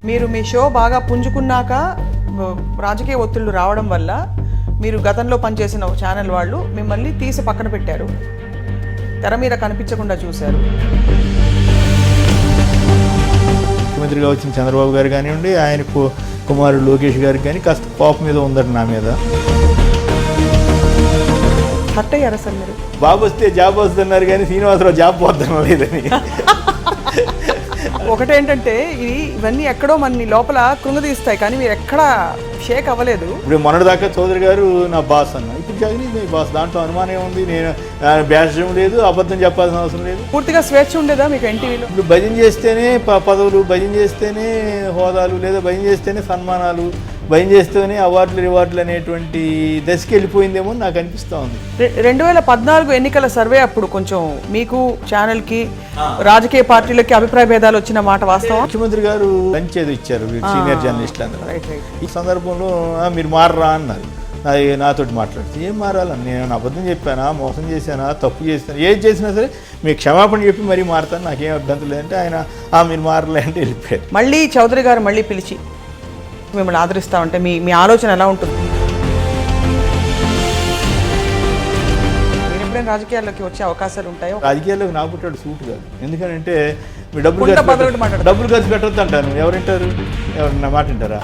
మీరు మీ షో బాగా పుంజుకున్నాక రాజకీయ ఒత్తిళ్లు రావడం వల్ల మీరు గతంలో పనిచేసిన ఛానల్ వాళ్ళు మిమ్మల్ని తీసి పక్కన పెట్టారు, తెర మీద కనిపించకుండా చూశారు. ముఖ్యమంత్రిగా వచ్చిన చంద్రబాబు గారు కానివ్వండి, ఆయన కుమారుడు లోకేష్ గారికి కానీ కాస్త కోపం మీద ఉందట నా మీద. హర్ట్ అయ్యారు అసలు మీరు? బాబు వస్తే జాబ్ వస్తున్నారు కానీ శ్రీనివాసరావు జాబ్ పోతాను లేదని. ఒకటేంటంటే ఇవన్నీ ఎక్కడో మన లోపల కృంగదీస్తాయి, కానీ మీరు ఎక్కడా షేక్ అవ్వలేదు. ఇప్పుడు మొన్నటిదాకా చౌదరి గారు నా బాస్ అన్న, ఇప్పుడు జగన్ మీ బాస్, దాంట్లో అనుమానం ఉంది. నేను బ్యాషం లేదు, అబద్ధం చెప్పాల్సిన అవసరం లేదు. పూర్తిగా స్వేచ్ఛ ఉండేదా మీకు ఎన్టీవీలో? ఇప్పుడు భజన చేస్తేనే పదవులు, భజన చేస్తేనే హోదాలు, లేదా భజన చేస్తేనే సన్మానాలు, భయం చేస్తూనే అవార్డులు రివార్డులు అనేటువంటి దశకి వెళ్ళిపోయిందేమో నాకు అనిపిస్తూ ఉంది. 2014 ఎన్నికల సర్వే అప్పుడు కొంచెం మీకు ఛానల్కి రాజకీయ పార్టీలకి అభిప్రాయ భేదాలు వచ్చిన మాట వాస్తవం. ముఖ్యమంత్రి గారు లంచ్ ఏదో ఇచ్చారు సీనియర్ జర్నలిస్టులు అందరూ. ఈ సందర్భంలో మీరు మారరా అన్నారు. నాతోటి మాట్లాడితే ఏం మారాలని, నేను అబద్ధం చెప్పానా, మోసం చేశానా, తప్పు చేశాను, ఏది చేసినా సరే మీకు క్షమాపణ చెప్పి మరీ మారుతాను, నాకేం అభ్యంతరం లేదంటే ఆయన మీరు మారలే అంటే వెళ్ళిపోయారు. మళ్ళీ చౌదరి గారు మళ్ళీ పిలిచి మిమ్మల్ని ఆదరిస్తా ఉంటే మీ ఆలోచన ఎలా ఉంటుంది? మీరు ఎప్పుడైనా రాజకీయాల్లోకి వచ్చే అవకాశాలు ఉంటాయో? రాజకీయాల్లోకి నా పుట్టాడు సూట్ కాదు, ఎందుకంటే మీ డబ్బులు ఖర్చు పెట్టద్దు అంటాను. ఎవరింటారు? ఎవరన్నా మాట వింటారా?